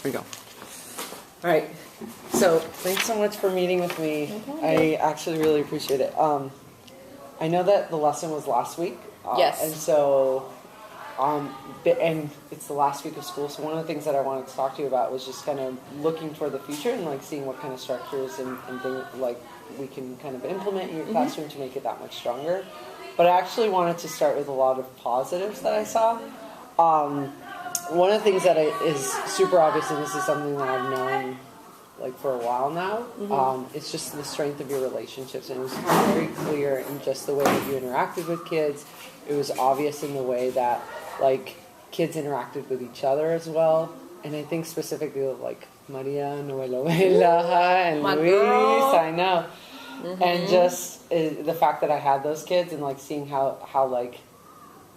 we go. All right. So thanks so much for meeting with me. I actually really appreciate it. I know that the lesson was last week. Yes. And so, and it's the last week of school. So one of the things that I wanted to talk to you about was just kind of looking toward the future and like seeing what kind of structures and things like we can kind of implement in your classroom to make it that much stronger. But I actually wanted to start with a lot of positives that I saw. One of the things that is super obvious, and this is something that I've known like for a while now, it's just the strength of your relationships. And it was very clear in just the way that you interacted with kids. It was obvious in the way that like kids interacted with each other as well. And I think specifically with like Maria, Noela, and My Luis, girl. I know. And just the fact that I had those kids and like seeing how like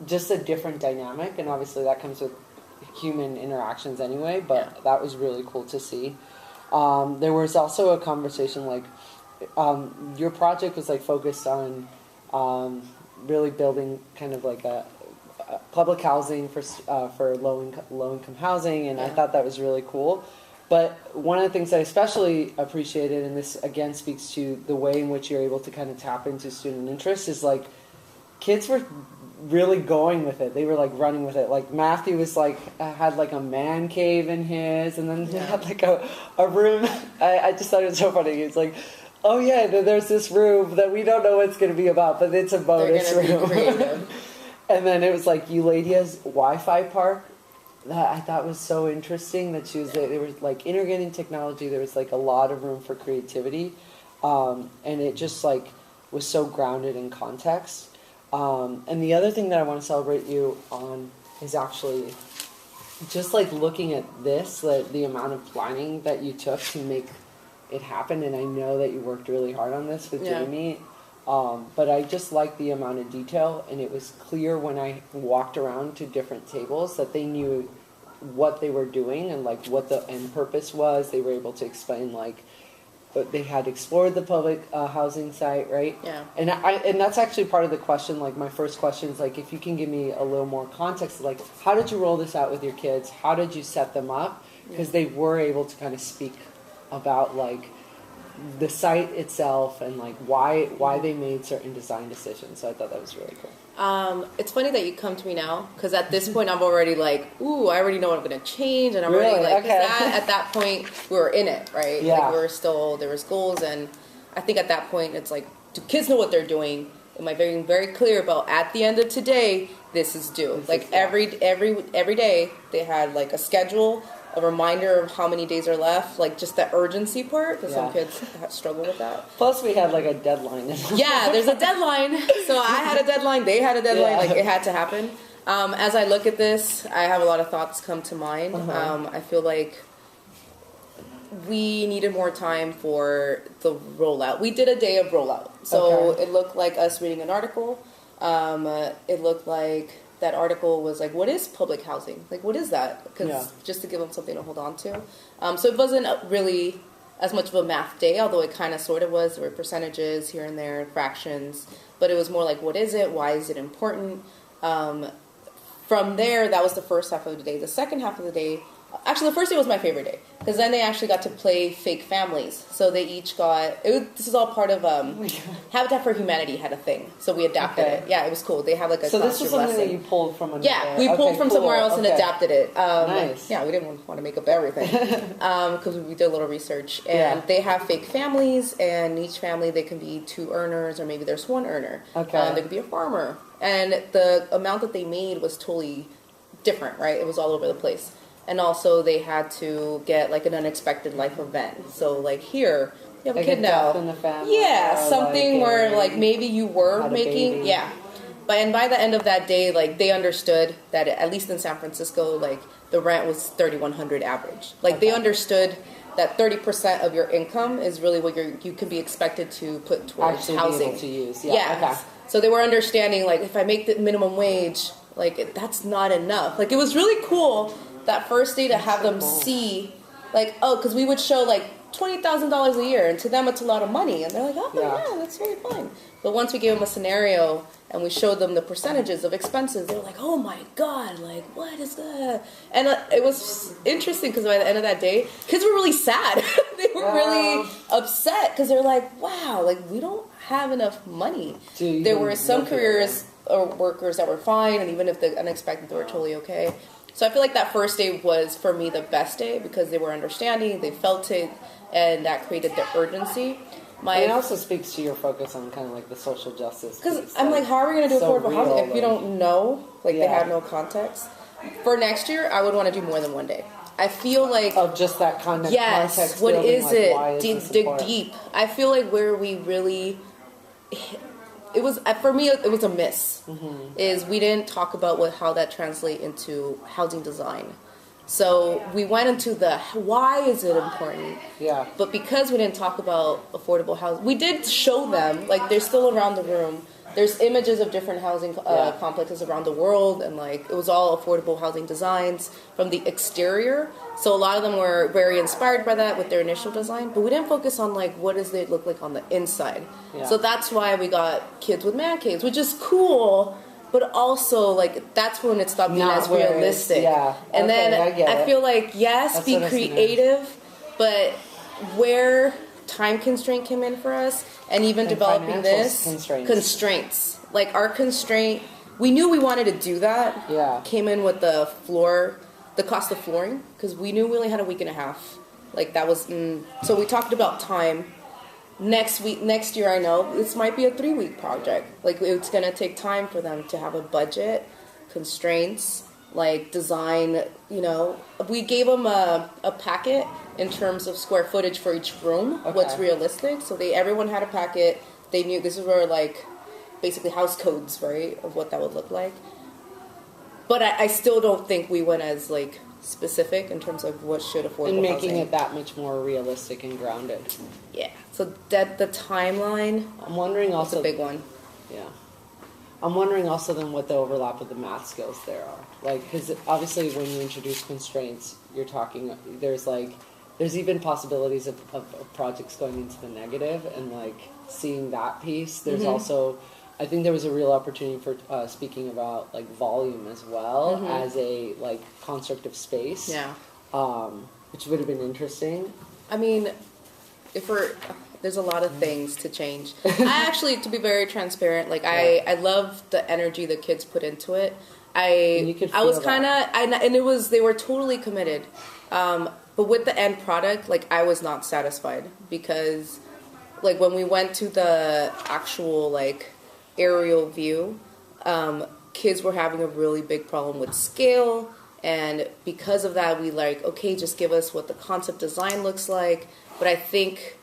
just a different dynamic, and obviously that comes with human interactions anyway, but that was really cool to see. There was also a conversation like your project was like focused on really building kind of like a public housing for low income housing, and I thought that was really cool. But one of the things I especially appreciated, and this again speaks to the way in which you're able to kind of tap into student interest, is like kids were really going with it. They were like running with it. Like Matthew was like had like a man cave in his, and then he had like a room. I just thought it was so funny. He's like, oh yeah, there's this room that we don't know what it's going to be about, but it's a bonus room. Be creative. And then it was like Euladia's Wi-Fi park. That I thought was so interesting that there was like integrating technology. There was like a lot of room for creativity, and it just like was so grounded in context. And the other thing that I want to celebrate you on is actually just like looking at this, the amount of planning that you took to make it happen. And I know that you worked really hard on this with Jamie. But I just like the amount of detail, and it was clear when I walked around to different tables that they knew what they were doing and like what the end purpose was. They were able to explain like, but they had explored the public housing site, right? Yeah. And that's actually part of the question. Like my first question is like, if you can give me a little more context, like how did you roll this out with your kids? How did you set them up? Because they were able to kind of speak about like the site itself and like why they made certain design decisions. So I thought that was really cool. It's funny that you come to me now, because at this point I'm already like, ooh, I already know what I'm going to change, and I'm already like, at that point we were in it, right? Yeah. Like we were still, there was goals, and I think at that point it's like, do kids know what they're doing? Am I being very clear about at the end of today, this is due? Like every day they had like a schedule, a reminder of how many days are left, like just that urgency part, because some kids struggle with that. Plus we had like a deadline. There's a deadline. So I had a deadline, they had a deadline, like it had to happen. As I look at this, I have a lot of thoughts come to mind. I feel like we needed more time for the rollout. We did a day of rollout. So it looked like us reading an article. It looked like that article was like, what is public housing? Like, what is that? Because just to give them something to hold on to. So it wasn't really as much of a math day, although it kind of sort of was. There were percentages here and there, fractions. But it was more like, what is it? Why is it important? From there, that was the first half of the day. The second half of the day, actually the first day was my favorite day, because then they actually got to play fake families. So they each got, this is all part of, Habitat for Humanity had a thing. So we adapted it. Yeah, it was cool. They have like a So this was something that you pulled from another. Yeah, we pulled from somewhere else and adapted it. Nice. Yeah, we didn't want to make up everything, because we did a little research. And they have fake families, and each family, they can be 2 earners, or maybe there's 1 earner. There could be a farmer. And the amount that they made was totally different, right? It was all over the place. And also they had to get like an unexpected life event. So like here, you have like a kid now. In the family, something like where like maybe you were making, But by the end of that day, like they understood that at least in San Francisco, like the rent was $3,100 average. Like they understood that 30% of your income is really what you can be expected to put towards housing. Able to use. So they were understanding like if I make the minimum wage, like that's not enough. Like it was really cool that first day to have them see, like, because we would show like $20,000 a year, and to them it's a lot of money, and they're like, oh yeah, that's really fun. But once we gave them a scenario, and we showed them the percentages of expenses. They were like, "Oh my god, like what is that?" And it was interesting because by the end of that day, kids were really sad. They were really upset because they're like, "Wow, like we don't have enough money." There were some careers or workers that were fine, and even if the unexpected, they were totally okay. So I feel like that first day was for me the best day because they were understanding, they felt it, and that created the urgency. It also speaks to your focus on kind of like the social justice. Because I'm like, how are we going to do affordable housing if we don't know? Like, they have no context. For next year, I would want to do more than one day. I feel like... Of just that kind of context. What building, is like, it? Dig deep. I feel like where we really... It was, for me, it was a miss. Is we didn't talk about how that translates into housing design. So we went into why is it important? Yeah. But because we didn't talk about affordable housing, we did show them, like they're still around the room. There's images of different housing complexes around the world, and like it was all affordable housing designs from the exterior. So a lot of them were very inspired by that with their initial design, but we didn't focus on like what does it look like on the inside. Yeah. So that's why we got kids with man caves, which is cool. But also, like, that's when it stopped being as realistic. Yeah. And then I feel like, yes, that's be creative, but where time constraint came in for us, and even developing this, constraints. Like, our constraint, we knew we wanted to do that. Yeah. Came in with the cost of flooring, because we knew we only had a week and a half. Like, that was, so we talked about time. Next year, I know this might be a 3-week project. Like, it's gonna take time for them to have a budget, constraints, like design. You know, we gave them a packet in terms of square footage for each room. Okay. What's realistic? So everyone had a packet. They knew this is where like basically house codes, right, of what that would look like. But I still don't think we went as like specific in terms of what should affordable and making housing. It that much more realistic and grounded. Yeah. So that the timeline. I'm wondering also a big one. Yeah. I'm wondering also then what the overlap of the math skills there are. Like, because obviously when you introduce constraints, you're talking, there's even possibilities of projects going into the negative, and like seeing that piece. There's also, I think there was a real opportunity for speaking about like volume as well as a like construct of space. Yeah. Which would have been interesting. I mean, there's a lot of things to change. I actually, to be very transparent, like I love the energy the kids put into it. I was kind of, and it was, they were totally committed. But with the end product, like I was not satisfied because like when we went to the actual like aerial view, kids were having a really big problem with scale. And because of that, we like, okay, just give us what the concept design looks like. But I think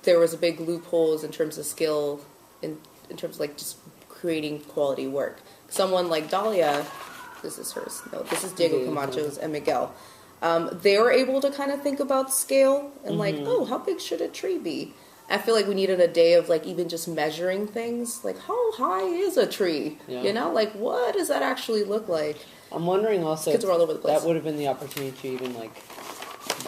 there was a big loopholes in terms of skill, in terms of like just creating quality work. Someone like Dahlia, this is hers. No, this is Diego Camacho's and Miguel. They were able to kind of think about scale and like, oh, how big should a tree be? I feel like we needed a day of like even just measuring things. Like, how high is a tree? Yeah. You know, like what does that actually look like? I'm wondering also kids were all over the place. That would have been the opportunity to even like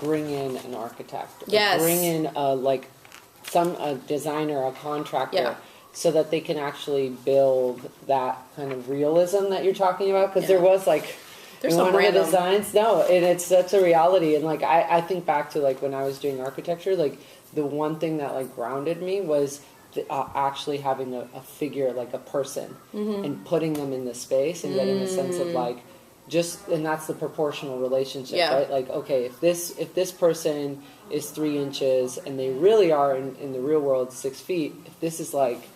bring in an architect. Yes. Bring in a designer, a contractor, so that they can actually build that kind of realism that you're talking about. Because there was like, there's some one of the designs, and it's such a reality. And like I think back to like when I was doing architecture, like the one thing that like grounded me was actually having a figure, like a person, and putting them in the space and getting a sense of like, and that's the proportional relationship, right? Like, okay, if this person is 3 inches and they really are in the real world 6 feet, if this is like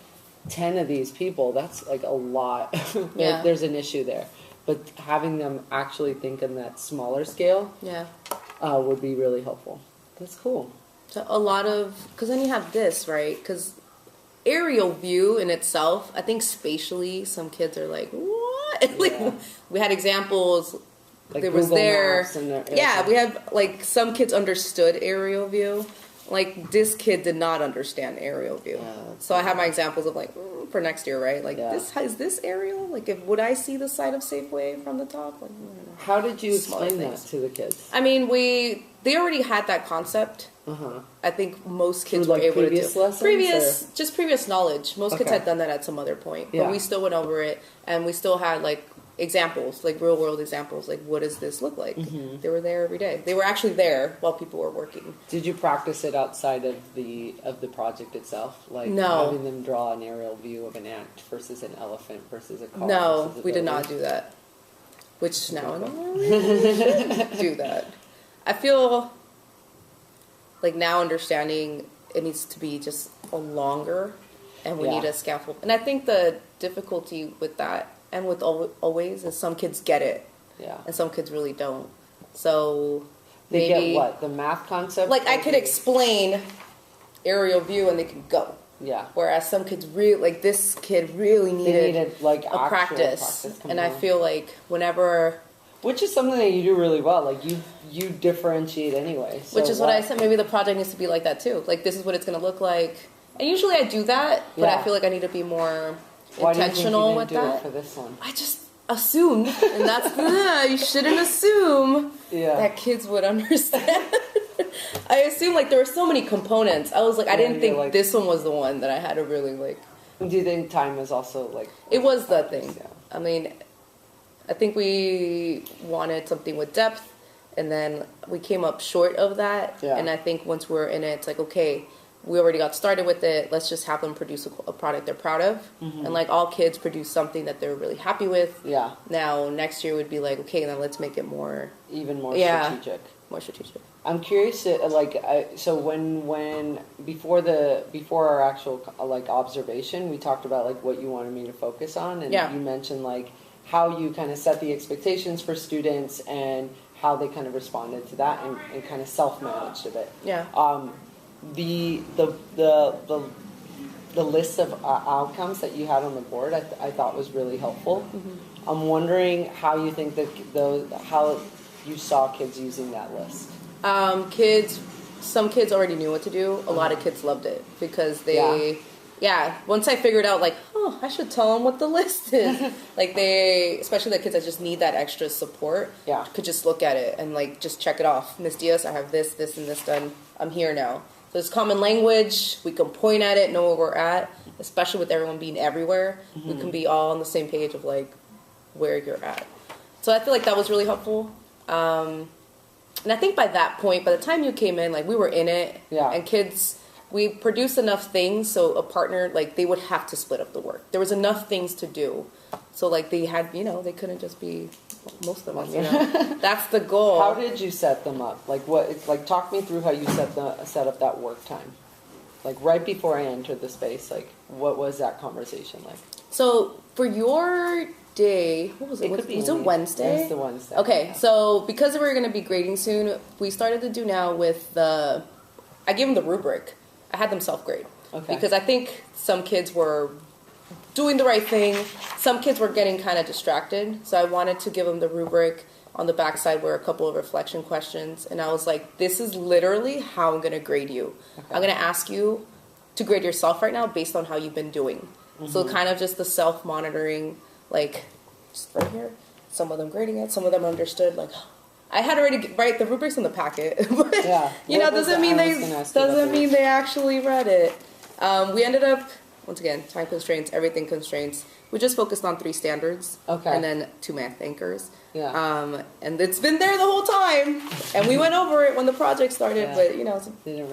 10 of these people, that's like a lot. There's an issue there. But having them actually think in that smaller scale would be really helpful. That's cool. So a lot of, because then you have this, right? Because aerial view in itself, I think spatially, some kids are like, what? Like, we had examples. Like there was Google there. Maps and we had like some kids understood aerial view. Like this kid did not understand aerial view. So I have my examples of like for next year, right? Like this is this aerial? Like would I see the side of Safeway from the top? Like how did you explain that to the kids? I mean, they already had that concept. I think most kids Through, were able to do lessons, previous knowledge. Most kids had done that at some other point, but we still went over it, and we still had like examples, like real world examples, like what does this look like? They were there every day. They were actually there while people were working. Did you practice it outside of the project itself, like having them draw an aerial view of an ant versus an elephant versus a car? No, we did not do that. Which now I do that. I feel like now understanding it needs to be just a longer, and we need a scaffold. And I think the difficulty with that, and with always, is some kids get it, and some kids really don't. So they get what, the math concept? Like I could explain aerial view, and they can go. Yeah. Whereas some kids really, like this kid really needed like a practice. And I feel like whenever, which is something that you do really well. Like you differentiate anyway. So which is what I said. Maybe the project needs to be like that too. Like this is what it's going to look like. And usually I do that, but I feel like I need to be more intentional with that. It for this one? I just assumed, and that's you shouldn't assume that kids would understand. I assumed like there were so many components. I was like, I didn't think like, this one was the one that I had to really like. Do you think time was also like? It was the thing. Yeah. I mean, I think we wanted something with depth, and then we came up short of that. Yeah. And I think once we're in it, it's like, okay, we already got started with it. Let's just have them produce a product they're proud of. And like all kids produce something that they're really happy with. Yeah. Now next year would be like, okay, then let's make it even more strategic. More strategic. I'm curious, so when before our actual like observation, we talked about like what you wanted me to focus on, and you mentioned like how you kind of set the expectations for students and how they kind of responded to that and kind of self-managed a bit. Yeah. The list of outcomes that you had on the board, I thought was really helpful. I'm wondering how you think that how you saw kids using that list. Some kids already knew what to do. A lot of kids loved it because once I figured out like, I should tell them what the list is. Like especially the kids that just need that extra support, could just look at it and like just check it off. Miss Diaz, I have this, and this done. I'm here now. So it's common language. We can point at it, know where we're at, especially with everyone being everywhere. We can be all on the same page of like where you're at. So I feel like that was really helpful. And I think by that point, by the time you came in, like we were in it, and kids, we produced enough things so a partner, like they would have to split up the work. There was enough things to do. So like they had, they couldn't just be most of them, That's the goal. How did you set them up? Like talk me through how you set up that work time. Like right before I entered the space, like what was that conversation like? So for your day, what was it? Was it Wednesday? It was the Wednesday. Okay, so because we were going to be grading soon, we started to do now with I gave them the rubric. I had them self-grade. Okay. Because I think some kids were doing the right thing. Some kids were getting kind of distracted. So I wanted to give them the rubric. On the backside were a couple of reflection questions. And I was like, this is literally how I'm going to grade you. Okay. I'm going to ask you to grade yourself right now based on how you've been doing. So kind of just the self-monitoring, like, just right here. Some of them grading it. Some of them understood, like, I had already write the rubrics in the packet. But, doesn't mean they actually read it. We ended up, once again, time constraints, everything constraints. We just focused on 3 standards. Okay. And then 2 math anchors. Yeah. And it's been there the whole time. And we went over it when the project started, but,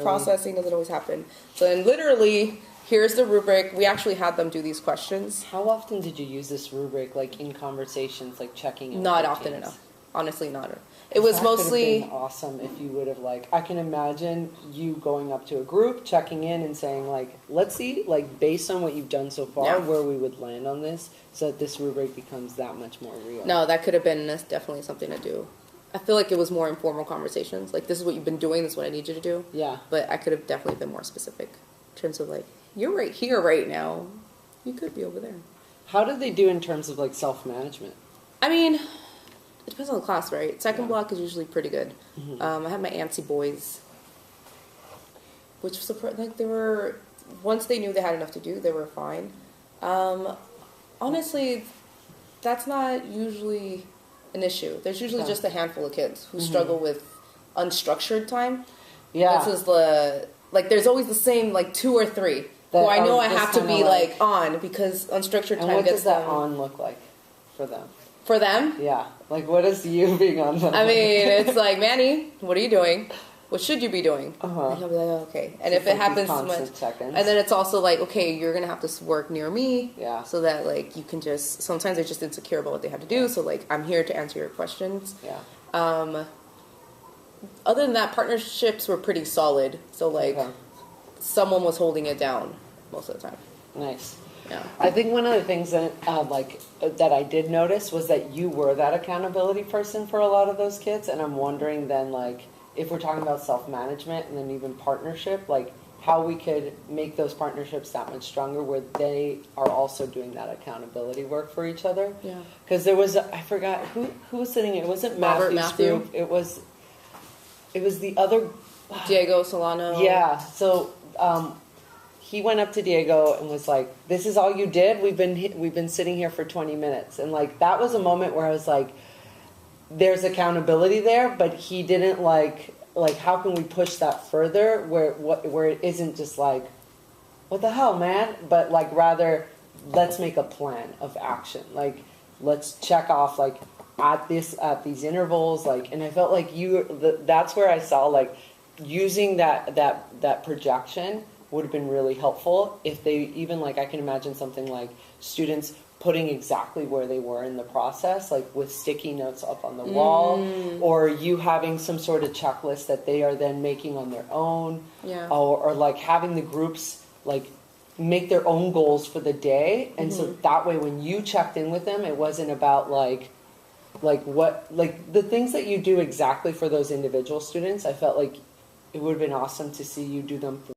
processing doesn't always happen. So then literally, here's the rubric. We actually had them do these questions. How often did you use this rubric, like in conversations, like checking in? Not often enough. Honestly, not. It was mostly been awesome if you would have I can imagine you going up to a group, checking in, and saying let's see, based on what you've done so far, where we would land on this, so that this rubric becomes that much more real. No, that could have been definitely something to do. I feel like it was more informal conversations. Like, this is what you've been doing. This is what I need you to do. Yeah. But I could have definitely been more specific in terms of you're right here right now. You could be over there. How did they do in terms of self-management? I mean, it depends on the class, right? Second block is usually pretty good. I had my antsy boys, which they were, once they knew they had enough to do, they were fine. Honestly, that's not usually an issue. There's usually just a handful of kids who struggle with unstructured time. Yeah. This is the, like, there's always the same, like, 2 or 3 who I know I have to be, like, on, because unstructured time what gets does that them. on look like for them? For them? Yeah. Like, what is you being on them? I mean, it's like, Manny, what are you doing? What should you be doing? Uh-huh. And he'll be like, oh, okay. And So if it happens too much, check-ins. and then it's also like, okay, you're gonna have to work near me, Yeah. so that like you can just. Sometimes they're just insecure about what they have to do, so like I'm here to answer your questions. Yeah. Other than that, partnerships were pretty solid. So like, someone was holding it down most of the time. Nice. Yeah. I think one of the things that that I did notice was that you were that accountability person for a lot of those kids, and I'm wondering then, like, if we're talking about self-management and then even partnership, like how we could make those partnerships that much stronger where they are also doing that accountability work for each other. Yeah. Because there was, I forgot who was sitting. It wasn't Matthew. Group. It was the other Diego Solano. Yeah. So he went up to Diego and was like, "This is all you did? We've been sitting here for 20 minutes." And like that was a moment where I was like, there's accountability there, but he didn't like how can we push that further where it isn't just like, what the hell, man? But like rather, let's make a plan of action. Like let's check off like at these intervals, like, and I felt like that's where I saw like using that projection would have been really helpful if they even like, I can imagine something like students putting exactly where they were in the process, like with sticky notes up on the wall, or you having some sort of checklist that they are then making on their own, or like having the groups like make their own goals for the day, and so that way when you checked in with them, it wasn't about like the things that you do exactly for those individual students. I felt like it would have been awesome to see you do them for